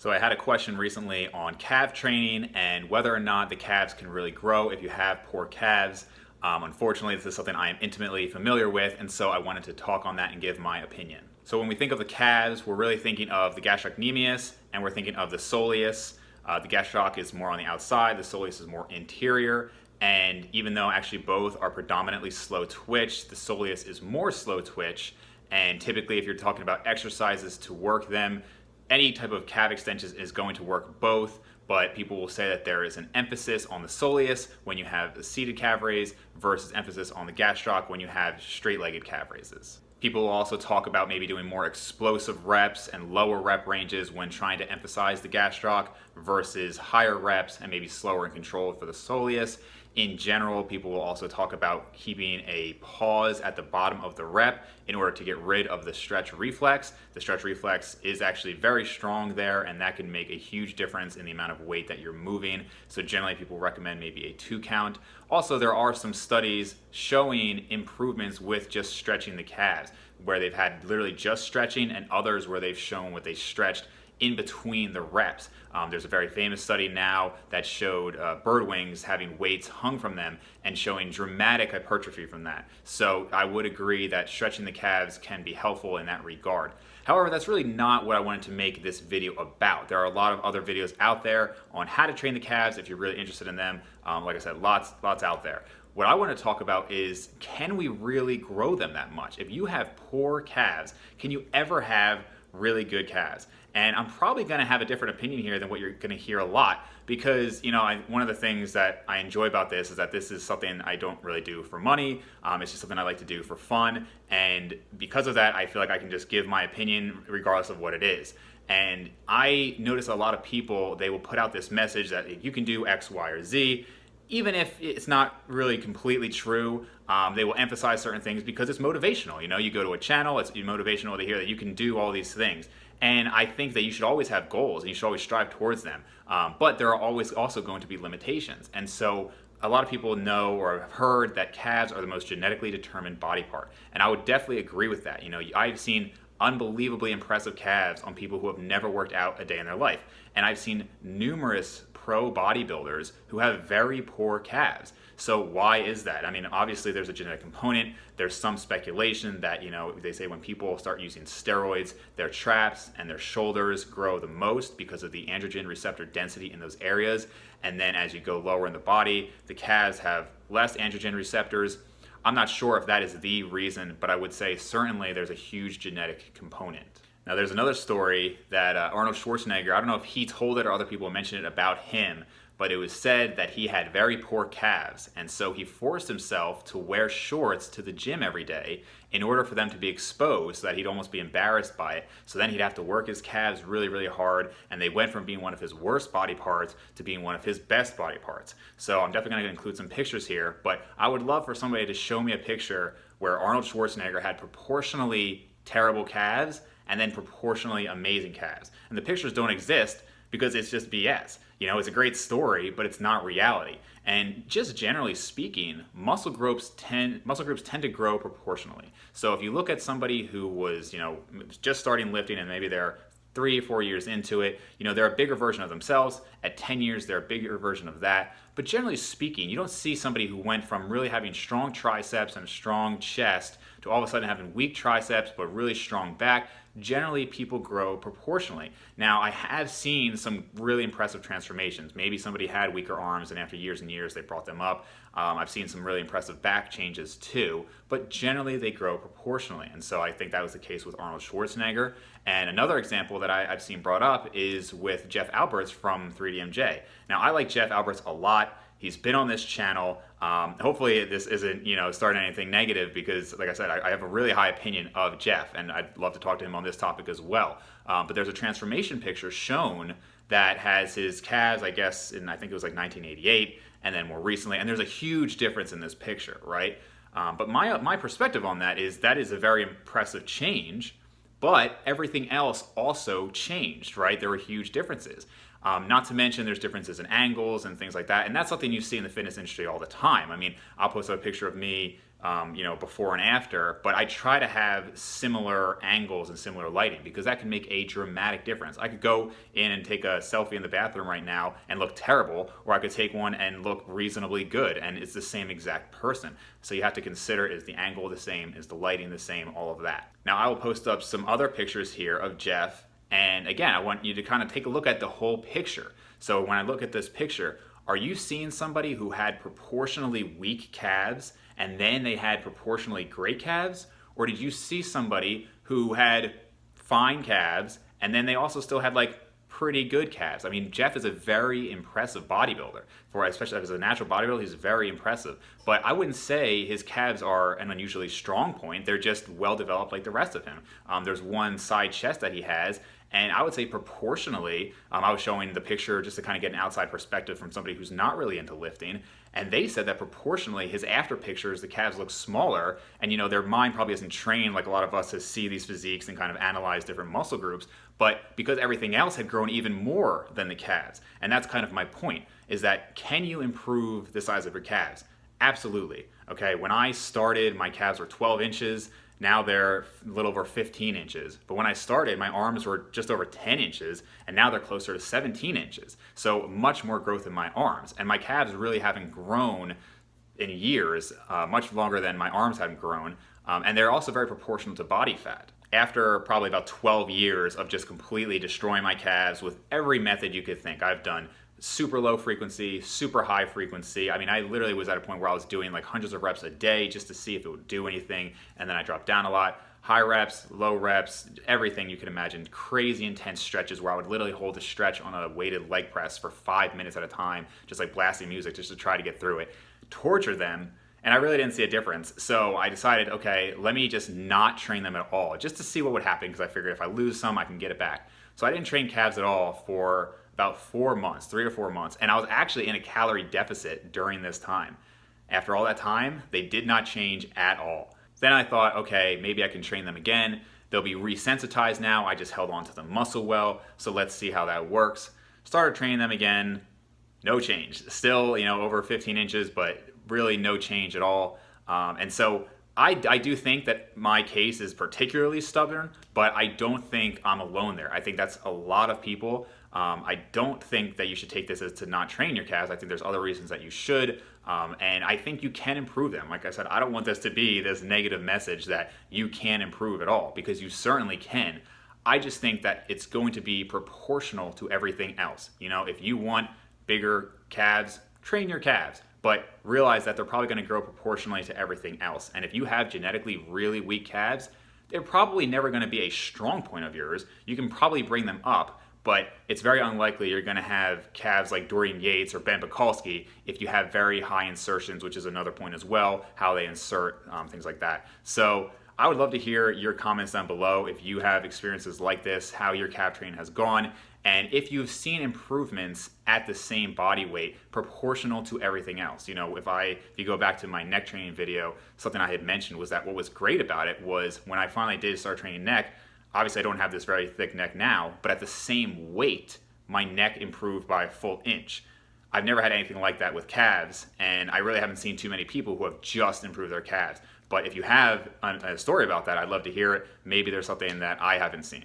So I had a question recently on calf training and whether or not the calves can really grow if you have poor calves. Unfortunately, this is something I am intimately familiar with, and so I wanted to talk on that and give my opinion. So when we think of the calves, we're really thinking of the gastrocnemius and we're thinking of the soleus. The gastroc is more on the outside, the soleus is more interior, and even though actually both are predominantly slow twitch, the soleus is more slow twitch, and typically if you're talking about exercises to work them, any type of calf extension is going to work both, but people will say that there is an emphasis on the soleus when you have the seated calf raise versus emphasis on the gastroc when you have straight-legged calf raises. People will also talk about maybe doing more explosive reps and lower rep ranges when trying to emphasize the gastroc versus higher reps and maybe slower and controlled for the soleus. In general, people will also talk about keeping a pause at the bottom of the rep in order to get rid of the stretch reflex. The stretch reflex is actually very strong there, and that can make a huge difference in the amount of weight that you're moving. So generally people recommend maybe a 2 count. Also, there are some studies showing improvements with just stretching the calves, where they've had literally just stretching, and others where they've shown what they stretched in between the reps. There's a very famous study now that showed bird wings having weights hung from them and showing dramatic hypertrophy from that. So I would agree that stretching the calves can be helpful in that regard. However, that's really not what I wanted to make this video about. There are a lot of other videos out there on how to train the calves if you're really interested in them. Like I said, lots out there. What I want to talk about is, can we really grow them that much? If you have poor calves, can you ever have really good calves? And I'm probably going to have a different opinion here than what you're going to hear a lot, because one of the things that I enjoy about this is that this is something I don't really do for money. It's just something I like to do for fun, and because of that I feel like I can just give my opinion regardless of what it is. And I notice a lot of people, they will put out this message that you can do X, Y, or Z, even if it's not really completely true. They will emphasize certain things because it's motivational. You go to a channel, it's motivational to hear that you can do all these things. And I think that you should always have goals and you should always strive towards them. But there are always also going to be limitations. And so a lot of people know or have heard that calves are the most genetically determined body part. And I would definitely agree with that. I've seen unbelievably impressive calves on people who have never worked out a day in their life. And I've seen numerous pro bodybuilders who have very poor calves. So why is that? I mean, obviously there's a genetic component. There's some speculation that, they say when people start using steroids, their traps and their shoulders grow the most because of the androgen receptor density in those areas. And then as you go lower in the body, the calves have less androgen receptors. I'm not sure if that is the reason, but I would say certainly there's a huge genetic component. Now there's another story that Arnold Schwarzenegger, I don't know if he told it or other people mentioned it about him, but it was said that he had very poor calves, and so he forced himself to wear shorts to the gym every day in order for them to be exposed so that he'd almost be embarrassed by it. So then he'd have to work his calves really, really hard, and they went from being one of his worst body parts to being one of his best body parts. So I'm definitely going to include some pictures here, but I would love for somebody to show me a picture where Arnold Schwarzenegger had proportionally terrible calves and then proportionally amazing calves. And the pictures don't exist because it's just BS. It's a great story, but it's not reality. And just generally speaking, muscle groups tend to grow proportionally. So if you look at somebody who was, just starting lifting and maybe they're 3 or 4 years into it, they're a bigger version of themselves. At 10 years, they're a bigger version of that. But generally speaking, you don't see somebody who went from really having strong triceps and a strong chest to all of a sudden having weak triceps but really strong back. Generally, people grow proportionally. Now, I have seen some really impressive transformations. Maybe somebody had weaker arms and after years and years they brought them up. I've seen some really impressive back changes too, but generally they grow proportionally. And so I think that was the case with Arnold Schwarzenegger. And another example that I've seen brought up is with Jeff Alberts from 3DMJ. Now, I like Jeff Alberts a lot. He's been on this channel. Hopefully this isn't, starting anything negative, because like I said, I have a really high opinion of Jeff and I'd love to talk to him on this topic as well. But there's a transformation picture shown that has his calves, I guess, I think it was like 1988 and then more recently. And there's a huge difference in this picture, right? But my perspective on that is a very impressive change, but everything else also changed, right? There were huge differences. Not to mention there's differences in angles and things like that, and that's something you see in the fitness industry all the time. I mean, I'll post a picture of me before and after, but I try to have similar angles and similar lighting because that can make a dramatic difference. I could go in and take a selfie in the bathroom right now and look terrible, or I could take one and look reasonably good, and it's the same exact person. So you have to consider, is the angle the same, is the lighting the same, all of that. Now I will post up some other pictures here of Jeff, and again, I want you to kind of take a look at the whole picture. So when I look at this picture, are you seeing somebody who had proportionally weak calves and then they had proportionally great calves? Or did you see somebody who had fine calves and then they also still had like pretty good calves? I mean, Jeff is a very impressive bodybuilder. Especially as a natural bodybuilder, he's very impressive. But I wouldn't say his calves are an unusually strong point. They're just well developed like the rest of him. There's one side chest that he has, and I would say proportionally, I was showing the picture just to kind of get an outside perspective from somebody who's not really into lifting, and they said that proportionally, his after pictures, the calves look smaller, and their mind probably isn't trained like a lot of us to see these physiques and kind of analyze different muscle groups, but because everything else had grown even more than the calves. And that's kind of my point, is that can you improve the size of your calves? Absolutely. Okay, when I started, my calves were 12 inches. Now they're a little over 15 inches. But when I started, my arms were just over 10 inches, and now they're closer to 17 inches. So much more growth in my arms. And my calves really haven't grown in years, much longer than my arms haven't grown. And they're also very proportional to body fat. After probably about 12 years of just completely destroying my calves with every method you could think, I've done super low frequency, super high frequency. I mean, I literally was at a point where I was doing like hundreds of reps a day just to see if it would do anything. And then I dropped down a lot. High reps, low reps, everything you can imagine. Crazy intense stretches where I would literally hold a stretch on a weighted leg press for 5 minutes at a time, just like blasting music just to try to get through it. Torture them. And I really didn't see a difference. So I decided, okay, let me just not train them at all, just to see what would happen, because I figured if I lose some, I can get it back. So I didn't train calves at all for about 4 months, 3 or 4 months. And I was actually in a calorie deficit during this time. After all that time, they did not change at all. Then I thought, okay, maybe I can train them again. They'll be resensitized now. I just held on to the muscle well. So let's see how that works. Started training them again. No change. Still, over 15 inches, but really no change at all. And so I do think that my case is particularly stubborn, but I don't think I'm alone there. I think that's a lot of people. I don't think that you should take this as to not train your calves. I think there's other reasons that you should, and I think you can improve them. Like I said, I don't want this to be this negative message that you can't improve at all, because you certainly can. I just think that it's going to be proportional to everything else. If you want bigger calves, train your calves, but realize that they're probably going to grow proportionally to everything else. And if you have genetically really weak calves, they're probably never going to be a strong point of yours. You can probably bring them up, but it's very unlikely you're going to have calves like Dorian Yates or Ben Pekulski if you have very high insertions, which is another point as well, how they insert, things like that. So I would love to hear your comments down below if you have experiences like this, how your calf training has gone, and if you've seen improvements at the same body weight proportional to everything else. If you go back to my neck training video, something I had mentioned was that what was great about it was when I finally did start training neck, obviously I don't have this very thick neck now, but at the same weight, my neck improved by a full inch. I've never had anything like that with calves, and I really haven't seen too many people who have just improved their calves. But if you have a story about that, I'd love to hear it. Maybe there's something that I haven't seen.